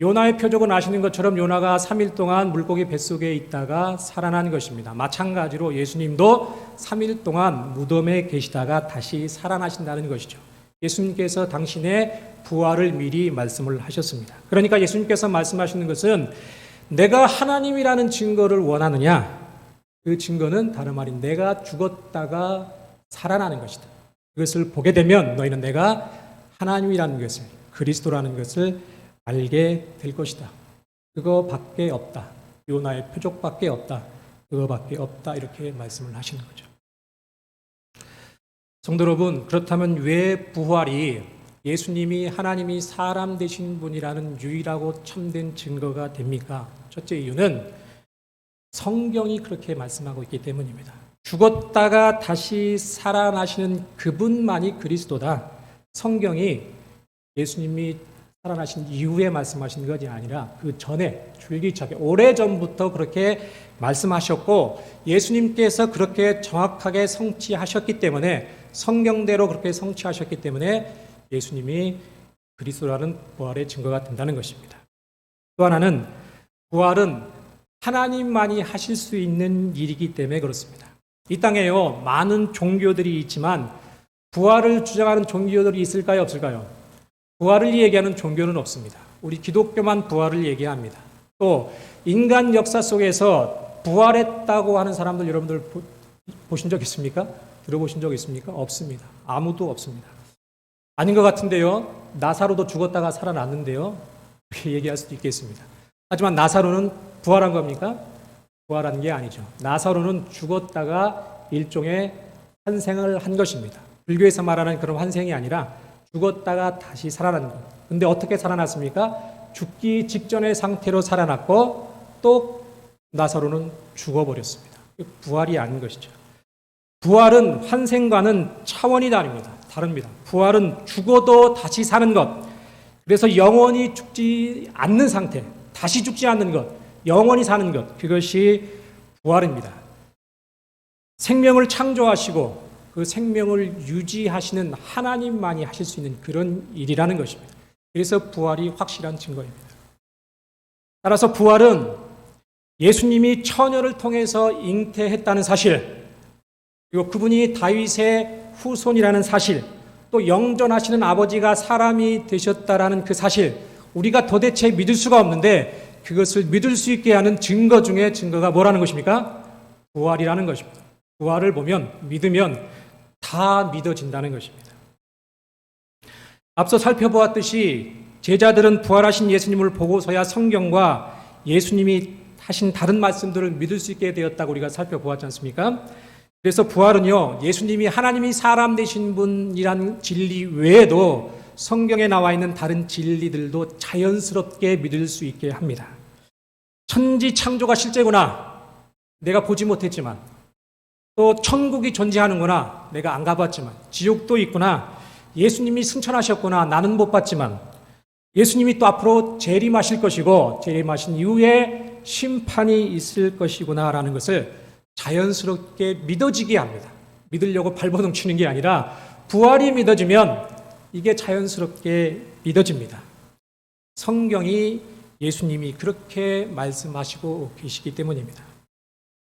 요나의 표적은 아시는 것처럼 요나가 3일 동안 물고기 뱃속에 있다가 살아난 것입니다. 마찬가지로 예수님도 3일 동안 무덤에 계시다가 다시 살아나신다는 것이죠. 예수님께서 당신의 부활을 미리 말씀을 하셨습니다. 그러니까 예수님께서 말씀하시는 것은 내가 하나님이라는 증거를 원하느냐? 그 증거는 다른 말인 내가 죽었다가 살아나는 것이다. 그것을 보게 되면 너희는 내가 하나님이라는 것을, 그리스도라는 것을 알게 될 것이다. 그거밖에 없다. 요나의 표적밖에 없다. 그거밖에 없다. 이렇게 말씀을 하시는 거죠. 성도 여러분, 그렇다면 왜 부활이 예수님이 하나님이 사람 되신 분이라는 유일하고 참된 증거가 됩니까? 첫째 이유는 성경이 그렇게 말씀하고 있기 때문입니다. 죽었다가 다시 살아나시는 그분만이 그리스도다. 성경이 예수님이 살아나신 이후에 말씀하신 것이 아니라 그 전에 줄기차게 오래전부터 그렇게 말씀하셨고 예수님께서 그렇게 정확하게 성취하셨기 때문에 성경대로 그렇게 성취하셨기 때문에 예수님이 그리스도라는 부활의 증거가 된다는 것입니다. 또 하나는 부활은 하나님만이 하실 수 있는 일이기 때문에 그렇습니다. 이 땅에요 많은 종교들이 있지만 부활을 주장하는 종교들이 있을까요 없을까요? 부활을 얘기하는 종교는 없습니다. 우리 기독교만 부활을 얘기합니다. 또 인간 역사 속에서 부활했다고 하는 사람들 여러분들 보신 적 있습니까? 들어보신 적 있습니까? 없습니다. 아무도 없습니다. 아닌 것 같은데요. 나사로도 죽었다가 살아났는데요. 그렇게 얘기할 수도 있겠습니다. 하지만 나사로는 부활한 겁니까? 부활한 게 아니죠. 나사로는 죽었다가 일종의 환생을 한 것입니다. 불교에서 말하는 그런 환생이 아니라 죽었다가 다시 살아난 것. 근데 어떻게 살아났습니까? 죽기 직전의 상태로 살아났고 또 나사로는 죽어버렸습니다. 부활이 아닌 것이죠. 부활은 환생과는 차원이 다릅니다. 부활은 죽어도 다시 사는 것. 그래서 영원히 죽지 않는 상태, 다시 죽지 않는 것, 영원히 사는 것, 그것이 부활입니다. 생명을 창조하시고 그 생명을 유지하시는 하나님만이 하실 수 있는 그런 일이라는 것입니다. 그래서 부활이 확실한 증거입니다. 따라서 부활은 예수님이 처녀를 통해서 잉태했다는 사실, 그리고 그분이 다윗의 후손이라는 사실, 또 영존하시는 아버지가 사람이 되셨다라는 그 사실, 우리가 도대체 믿을 수가 없는데 그것을 믿을 수 있게 하는 증거 중에 증거가 뭐라는 것입니까? 부활이라는 것입니다. 부활을 믿으면 다 믿어진다는 것입니다. 앞서 살펴보았듯이 제자들은 부활하신 예수님을 보고서야 성경과 예수님이 하신 다른 말씀들을 믿을 수 있게 되었다고 우리가 살펴보았지 않습니까? 그래서 부활은요, 예수님이 하나님이 사람 되신 분이란 진리 외에도 성경에 나와 있는 다른 진리들도 자연스럽게 믿을 수 있게 합니다. 천지 창조가 실제구나. 내가 보지 못했지만, 또 천국이 존재하는구나. 내가 안 가봤지만, 지옥도 있구나. 예수님이 승천하셨구나. 나는 못 봤지만, 예수님이 또 앞으로 재림하실 것이고 재림하신 이후에 심판이 있을 것이구나라는 것을 자연스럽게 믿어지게 합니다. 믿으려고 발버둥 치는 게 아니라 부활이 믿어지면 이게 자연스럽게 믿어집니다. 성경이 예수님이 그렇게 말씀하시고 계시기 때문입니다.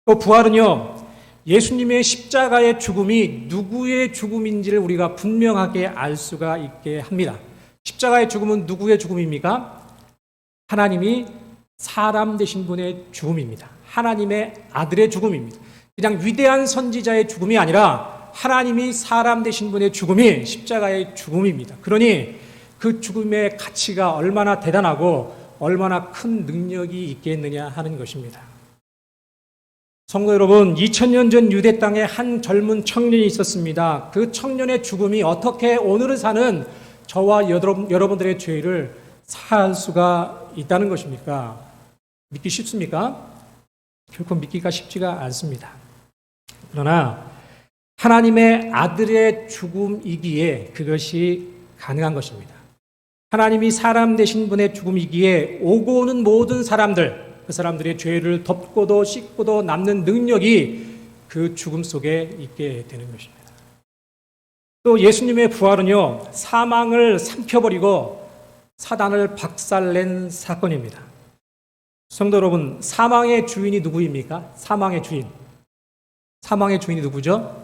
또 부활은요, 예수님의 십자가의 죽음이 누구의 죽음인지를 우리가 분명하게 알 수가 있게 합니다. 십자가의 죽음은 누구의 죽음입니까? 하나님이 사람 되신 분의 죽음입니다. 하나님의 아들의 죽음입니다. 그냥 위대한 선지자의 죽음이 아니라 하나님이 사람 되신 분의 죽음이 십자가의 죽음입니다. 그러니 그 죽음의 가치가 얼마나 대단하고 얼마나 큰 능력이 있겠느냐 하는 것입니다. 성도 여러분, 2000년 전 유대 땅에 한 젊은 청년이 있었습니다. 그 청년의 죽음이 어떻게 오늘을 사는 저와 여러분들의 죄를 사할 수가 있다는 것입니까? 믿기 쉽습니까? 결코 믿기가 쉽지가 않습니다. 그러나 하나님의 아들의 죽음이기에 그것이 가능한 것입니다. 하나님이 사람 되신 분의 죽음이기에 오고 오는 모든 사람들, 그 사람들의 죄를 덮고도 씻고도 남는 능력이 그 죽음 속에 있게 되는 것입니다. 또 예수님의 부활은요, 사망을 삼켜버리고 사단을 박살낸 사건입니다. 성도 여러분, 사망의 주인이 누구입니까? 사망의 주인. 사망의 주인이 누구죠?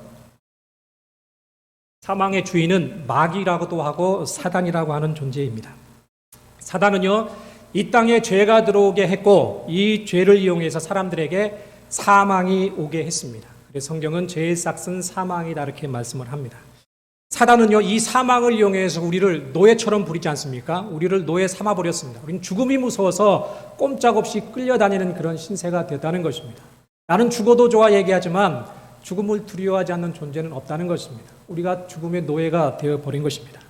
사망의 주인은 마귀라고도 하고 사단이라고 하는 존재입니다. 사단은요, 이 땅에 죄가 들어오게 했고 이 죄를 이용해서 사람들에게 사망이 오게 했습니다. 그래서 성경은 죄의 싹은 사망이다 이렇게 말씀을 합니다. 사단은요, 이 사망을 이용해서 우리를 노예처럼 부리지 않습니까? 우리를 노예 삼아버렸습니다. 우리는 죽음이 무서워서 꼼짝없이 끌려다니는 그런 신세가 되었다는 것입니다. 나는 죽어도 좋아 얘기하지만 죽음을 두려워하지 않는 존재는 없다는 것입니다. 우리가 죽음의 노예가 되어버린 것입니다.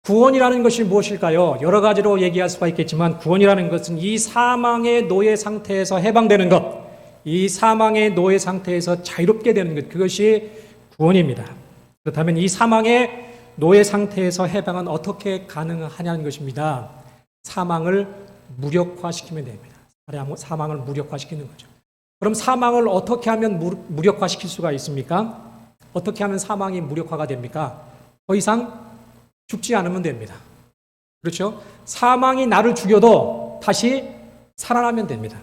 구원이라는 것이 무엇일까요? 여러 가지로 얘기할 수가 있겠지만 구원이라는 것은 이 사망의 노예 상태에서 해방되는 것, 이 사망의 노예 상태에서 자유롭게 되는 것, 그것이 구원입니다. 그렇다면 이 사망의 노예 상태에서 해방은 어떻게 가능하냐는 것입니다. 사망을 무력화시키면 됩니다. 사망을 무력화시키는 거죠. 그럼 사망을 어떻게 하면 무력화시킬 수가 있습니까? 어떻게 하면 사망이 무력화가 됩니까? 더 이상 죽지 않으면 됩니다. 그렇죠? 사망이 나를 죽여도 다시 살아나면 됩니다.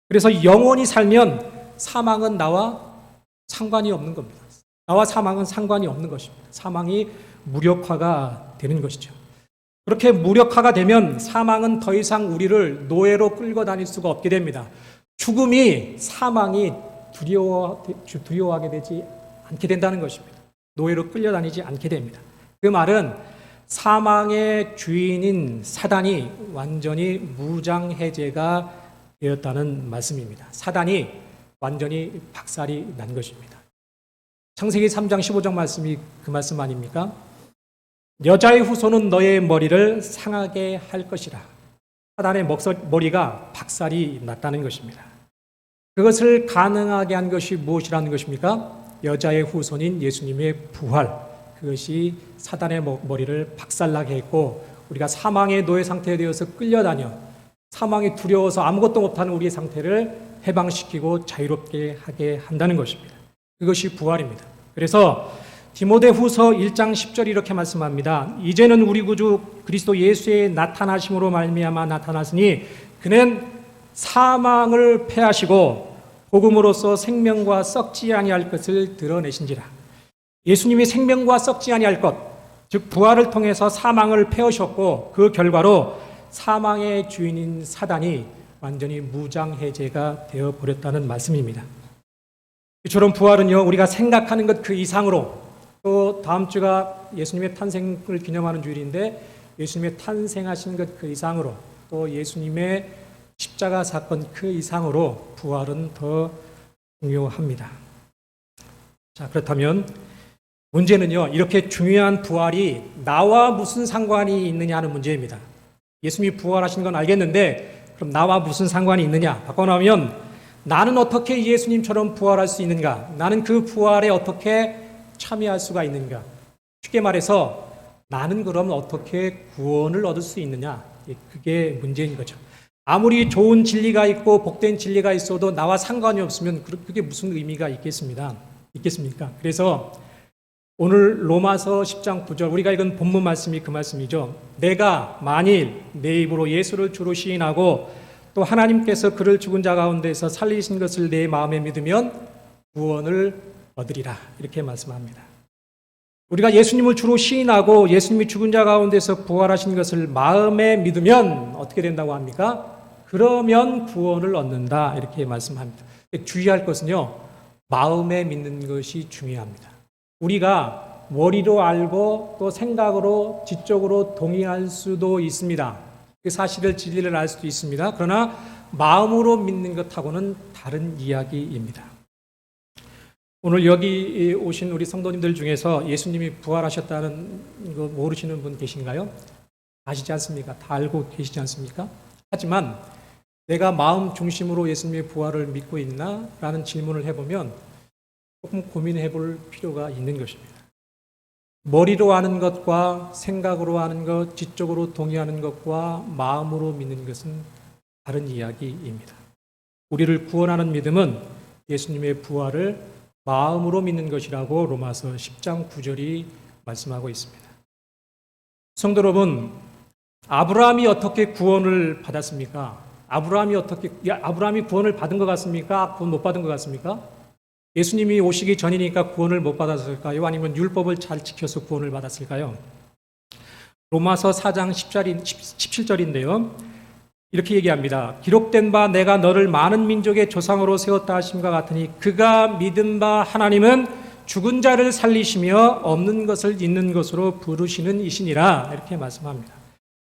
그래서 영원히 살면 사망은 나와 상관이 없는 겁니다. 나와 사망은 상관이 없는 것입니다. 사망이 무력화가 되는 것이죠. 그렇게 무력화가 되면 사망은 더 이상 우리를 노예로 끌고 다닐 수가 없게 됩니다. 죽음이 사망이 두려워하게 되지 않게 된다는 것입니다. 노예로 끌려다니지 않게 됩니다. 그 말은 사망의 주인인 사단이 완전히 무장해제가 되었다는 말씀입니다. 사단이 완전히 박살이 난 것입니다. 창세기 3장 15절 말씀이 그 말씀 아닙니까? 여자의 후손은 너의 머리를 상하게 할 것이라. 사단의 머리가 박살이 났다는 것입니다. 그것을 가능하게 한 것이 무엇이라는 것입니까? 여자의 후손인 예수님의 부활. 그것이 사단의 머리를 박살나게 했고 우리가 사망의 노예 상태에 되어서 끌려다녀 사망이 두려워서 아무것도 못하는 우리의 상태를 해방시키고 자유롭게 하게 한다는 것입니다. 그것이 부활입니다. 그래서 디모데후서 1장 10절이 이렇게 말씀합니다. 이제는 우리 구주 그리스도 예수의 나타나심으로 말미암아 나타났으니 그는 사망을 패하시고 복음으로써 생명과 썩지 아니할 것을 드러내신지라. 예수님이 생명과 썩지 아니할 것, 즉 부활을 통해서 사망을 패하셨고 그 결과로 사망의 주인인 사단이 완전히 무장해제가 되어버렸다는 말씀입니다. 이처럼 부활은요, 우리가 생각하는 것 그 이상으로, 또 다음 주가 예수님의 탄생을 기념하는 주일인데 예수님의 탄생하신 것 그 이상으로, 또 예수님의 십자가 사건 그 이상으로 부활은 더 중요합니다. 자, 그렇다면 문제는요, 이렇게 중요한 부활이 나와 무슨 상관이 있느냐 하는 문제입니다. 예수님이 부활하신 건 알겠는데 그럼 나와 무슨 상관이 있느냐? 바꿔놓으면 나는 어떻게 예수님처럼 부활할 수 있는가? 나는 그 부활에 어떻게 참여할 수가 있는가? 쉽게 말해서 나는 그럼 어떻게 구원을 얻을 수 있느냐? 그게 문제인 거죠. 아무리 좋은 진리가 있고 복된 진리가 있어도 나와 상관이 없으면 그게 무슨 의미가 있겠습니까? 그래서 오늘 로마서 10장 9절 우리가 읽은 본문 말씀이 그 말씀이죠. 내가 만일 내 입으로 예수를 주로 시인하고 또 하나님께서 그를 죽은 자 가운데서 살리신 것을 내 마음에 믿으면 구원을 얻으리라. 이렇게 말씀합니다. 우리가 예수님을 주로 시인하고 예수님이 죽은 자 가운데서 부활하신 것을 마음에 믿으면 어떻게 된다고 합니까? 그러면 구원을 얻는다. 이렇게 말씀합니다. 주의할 것은요, 마음에 믿는 것이 중요합니다. 우리가 머리로 알고 또 생각으로 지적으로 동의할 수도 있습니다. 그 사실을 진리를 알 수도 있습니다. 그러나 마음으로 믿는 것하고는 다른 이야기입니다. 오늘 여기 오신 우리 성도님들 중에서 예수님이 부활하셨다는 거 모르시는 분 계신가요? 아시지 않습니까? 다 알고 계시지 않습니까? 하지만 내가 마음 중심으로 예수님의 부활을 믿고 있나? 라는 질문을 해보면 조금 고민해 볼 필요가 있는 것입니다. 머리로 아는 것과 생각으로 아는 것, 지적으로 동의하는 것과 마음으로 믿는 것은 다른 이야기입니다. 우리를 구원하는 믿음은 예수님의 부활을 마음으로 믿는 것이라고 로마서 10장 9절이 말씀하고 있습니다. 성도 여러분, 아브라함이 어떻게 구원을 받았습니까? 아브라함이 구원을 받은 것 같습니까? 구원 못 받은 것 같습니까? 예수님이 오시기 전이니까 구원을 못 받았을까요? 아니면 율법을 잘 지켜서 구원을 받았을까요? 로마서 4장 17절인데요. 이렇게 얘기합니다. 기록된 바 내가 너를 많은 민족의 조상으로 세웠다 하심과 같으니 그가 믿은 바 하나님은 죽은 자를 살리시며 없는 것을 있는 것으로 부르시는 이시니라. 이렇게 말씀합니다.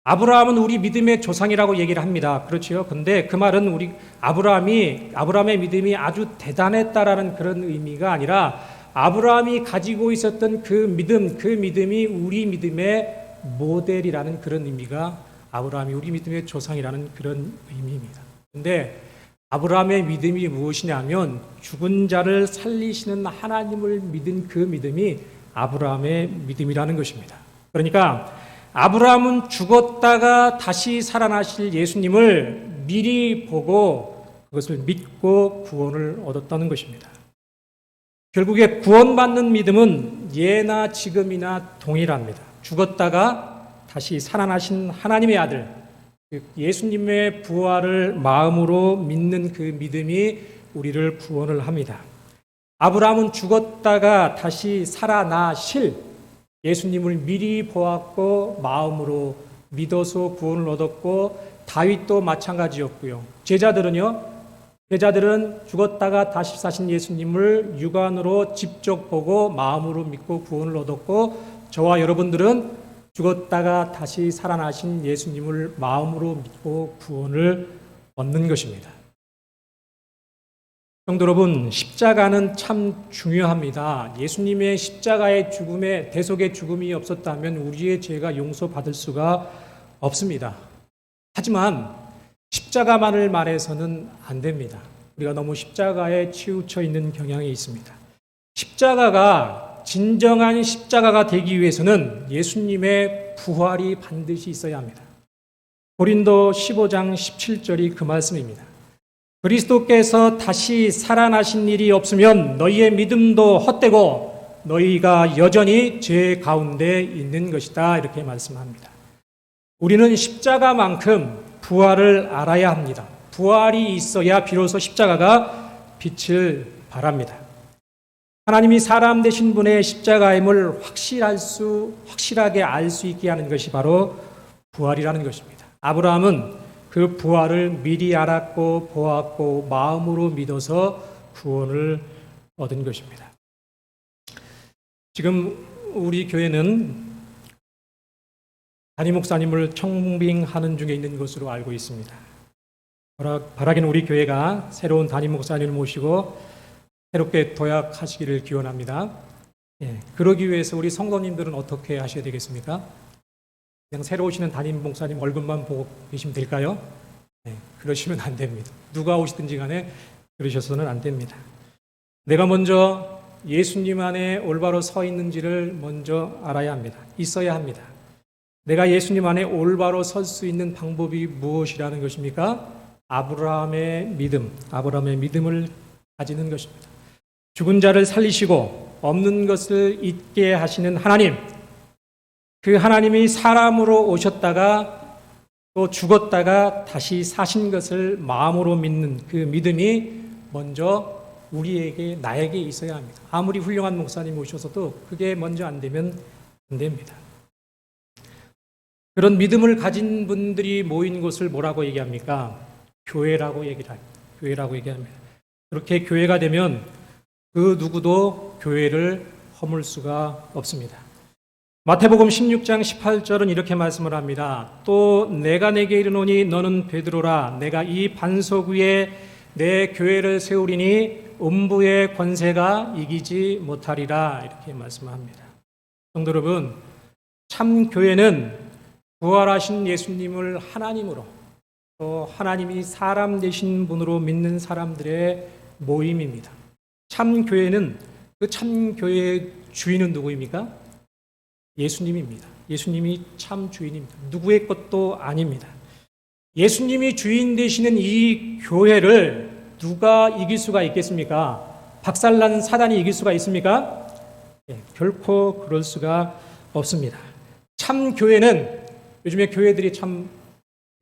아브라함은 우리 믿음의 조상이라고 얘기를 합니다. 그렇죠. 근데 그 말은 아브라함의 믿음이 아주 대단했다라는 그런 의미가 아니라 아브라함이 가지고 있었던 그 믿음이 우리 믿음의 모델이라는 그런 의미가 아브라함이 우리 믿음의 조상이라는 그런 의미입니다. 근데 아브라함의 믿음이 무엇이냐면 죽은 자를 살리시는 하나님을 믿은 그 믿음이 아브라함의 믿음이라는 것입니다. 그러니까 아브라함은 죽었다가 다시 살아나실 예수님을 미리 보고 그것을 믿고 구원을 얻었다는 것입니다. 결국에 구원받는 믿음은 예나 지금이나 동일합니다. 죽었다가 다시 살아나신 하나님의 아들, 예수님의 부활을 마음으로 믿는 그 믿음이 우리를 구원을 합니다. 아브라함은 죽었다가 다시 살아나실 예수님을 미리 보았고 마음으로 믿어서 구원을 얻었고, 다윗도 마찬가지였고요. 제자들은 죽었다가 다시 사신 예수님을 육안으로 직접 보고 마음으로 믿고 구원을 얻었고, 저와 여러분들은 죽었다가 다시 살아나신 예수님을 마음으로 믿고 구원을 얻는 것입니다. 성도 여러분, 십자가는 참 중요합니다. 예수님의 십자가의 죽음에, 대속의 죽음이 없었다면 우리의 죄가 용서받을 수가 없습니다. 하지만 십자가만을 말해서는 안 됩니다. 우리가 너무 십자가에 치우쳐 있는 경향이 있습니다. 십자가가 진정한 십자가가 되기 위해서는 예수님의 부활이 반드시 있어야 합니다. 고린도 15장 17절이 그 말씀입니다. 그리스도께서 다시 살아나신 일이 없으면 너희의 믿음도 헛되고 너희가 여전히 죄 가운데 있는 것이다. 이렇게 말씀합니다. 우리는 십자가만큼 부활을 알아야 합니다. 부활이 있어야 비로소 십자가가 빛을 발합니다. 하나님이 사람 되신 분의 십자가임을 확실하게 알 수 있게 하는 것이 바로 부활이라는 것입니다. 아브라함은 그 부활을 미리 알았고 보았고 마음으로 믿어서 구원을 얻은 것입니다. 지금 우리 교회는 담임 목사님을 청빙하는 중에 있는 것으로 알고 있습니다. 바라기는 우리 교회가 새로운 담임 목사님을 모시고 새롭게 도약하시기를 기원합니다. 그러기 위해서 우리 성도님들은 어떻게 하셔야 되겠습니까? 그냥 새로 오시는 담임 목사님 얼굴만 보고 계시면 될까요? 그러시면 안 됩니다. 누가 오시든지 간에 그러셔서는 안 됩니다. 내가 먼저 예수님 안에 올바로 서 있는지를 먼저 알아야 합니다. 있어야 합니다. 내가 예수님 안에 올바로 설 수 있는 방법이 무엇이라는 것입니까? 아브라함의 믿음을 가지는 것입니다. 죽은 자를 살리시고 없는 것을 있게 하시는 하나님, 그 하나님이 사람으로 오셨다가 또 죽었다가 다시 사신 것을 마음으로 믿는 그 믿음이 먼저 나에게 있어야 합니다. 아무리 훌륭한 목사님이 오셔서도 그게 먼저 안 되면 안 됩니다. 그런 믿음을 가진 분들이 모인 곳을 뭐라고 얘기합니까? 교회라고 얘기합니다. 그렇게 교회가 되면 그 누구도 교회를 허물 수가 없습니다. 마태복음 16장 18절은 이렇게 말씀을 합니다. 또 내가 내게 이르노니 너는 베드로라. 내가 이 반석 위에 내 교회를 세우리니 음부의 권세가 이기지 못하리라. 이렇게 말씀합니다. 성도 여러분, 참 교회는 부활하신 예수님을 하나님으로, 또 하나님이 사람 되신 분으로 믿는 사람들의 모임입니다. 참 교회는, 그 참 교회의 주인은 누구입니까? 예수님입니다. 예수님이 참 주인입니다. 누구의 것도 아닙니다. 예수님이 주인 되시는 이 교회를 누가 이길 수가 있겠습니까? 박살난 사단이 이길 수가 있습니까? 결코 그럴 수가 없습니다. 참 교회는, 요즘에 교회들이 참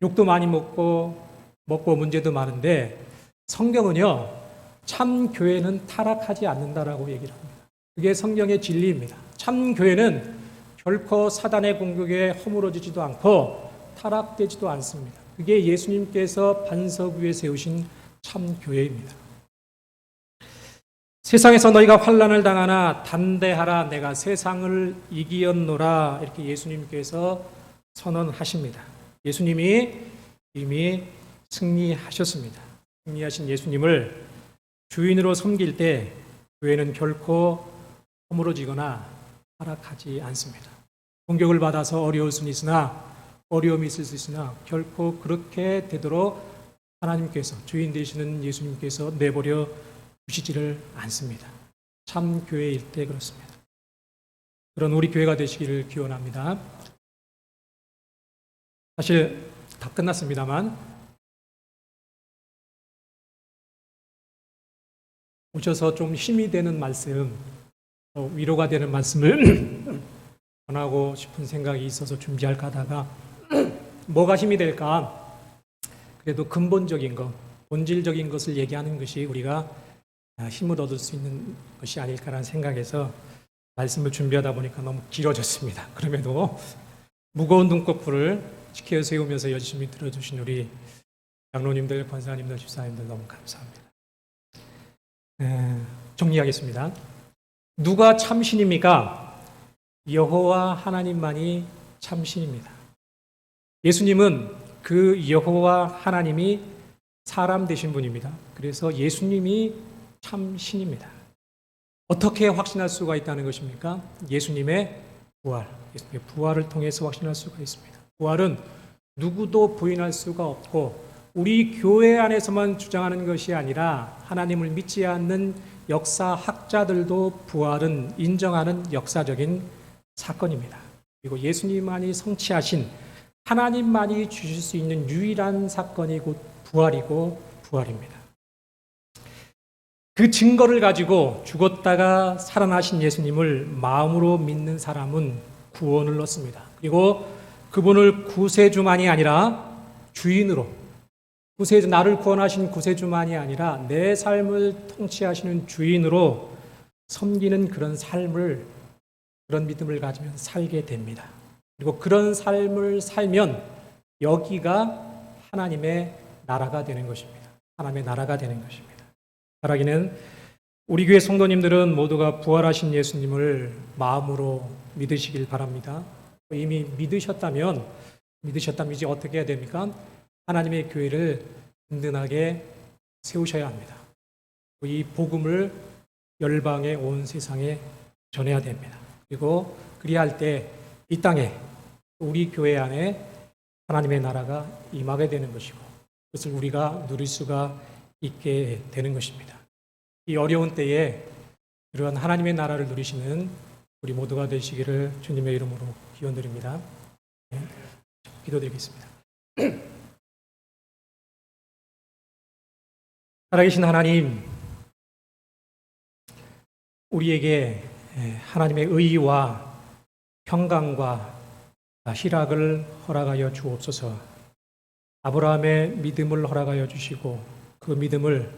욕도 많이 먹고 문제도 많은데, 성경은요, 참 교회는 타락하지 않는다라고 얘기를 합니다. 그게 성경의 진리입니다. 참 교회는 결코 사단의 공격에 허물어지지도 않고 타락되지도 않습니다. 그게 예수님께서 반석 위에 세우신 참 교회입니다. 세상에서 너희가 환난을 당하나 담대하라, 내가 세상을 이기었노라. 이렇게 예수님께서 선언하십니다. 예수님이 이미 승리하셨습니다. 승리하신 예수님을 주인으로 섬길 때 교회는 결코 허물어지거나 타락하지 않습니다. 공격을 받아서 어려울 수는 있으나, 어려움이 있을 수 있으나 결코 그렇게 되도록 하나님께서, 주인 되시는 예수님께서 내버려 두시지를 않습니다. 참 교회일 때 그렇습니다. 그런 우리 교회가 되시기를 기원합니다. 사실 다 끝났습니다만 오셔서 좀 힘이 되는 말씀, 위로가 되는 말씀을 전하고 싶은 생각이 있어서 준비할까 하다가 뭐가 힘이 될까? 그래도 근본적인 것, 본질적인 것을 얘기하는 것이 우리가 힘을 얻을 수 있는 것이 아닐까라는 생각에서 말씀을 준비하다 보니까 너무 길어졌습니다. 그럼에도 무거운 눈꺼풀을 지켜 세우면서 열심히 들어주신 우리 장로님들, 권사님들, 집사님들 너무 감사합니다. 정리하겠습니다. 누가 참신입니까? 여호와 하나님만이 참신입니다. 예수님은 그 여호와 하나님이 사람 되신 분입니다. 그래서 예수님이 참신입니다. 어떻게 확신할 수가 있다는 것입니까? 예수님의 부활을 통해서 확신할 수가 있습니다. 부활은 누구도 부인할 수가 없고 우리 교회 안에서만 주장하는 것이 아니라 하나님을 믿지 않는 역사학자들도 부활은 인정하는 역사적인 사건입니다. 그리고 예수님만이 성취하신 하나님만이 주실 수 있는 유일한 사건이 곧 부활이고 부활입니다. 그 증거를 가지고 죽었다가 살아나신 예수님을 마음으로 믿는 사람은 구원을 얻습니다. 그리고 그분을 구세주만이 아니라 주인으로, 구세주, 나를 구원하신 구세주만이 아니라 내 삶을 통치하시는 주인으로 섬기는 그런 삶을, 그런 믿음을 가지면 살게 됩니다. 그리고 그런 삶을 살면 여기가 하나님의 나라가 되는 것입니다. 하나님의 나라가 되는 것입니다. 바라기는 우리 교회 성도님들은 모두가 부활하신 예수님을 마음으로 믿으시길 바랍니다. 이미 믿으셨다면 이제 어떻게 해야 됩니까? 하나님의 교회를 든든하게 세우셔야 합니다. 이 복음을 열방의 온 세상에 전해야 됩니다. 그리고 그리할 때 이 땅에 우리 교회 안에 하나님의 나라가 임하게 되는 것이고 그것을 우리가 누릴 수가 있게 되는 것입니다. 이 어려운 때에 그러한 하나님의 나라를 누리시는 우리 모두가 되시기를 주님의 이름으로 기원드립니다. 네, 기도드리겠습니다. 살아계신 하나님, 우리에게 하나님의 의와 평강과 희락을 허락하여 주옵소서. 아브라함의 믿음을 허락하여 주시고 그 믿음을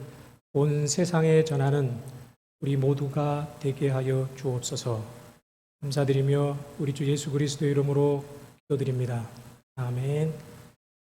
온 세상에 전하는 우리 모두가 되게 하여 주옵소서. 감사드리며 우리 주 예수 그리스도의 이름으로 기도드립니다. 아멘.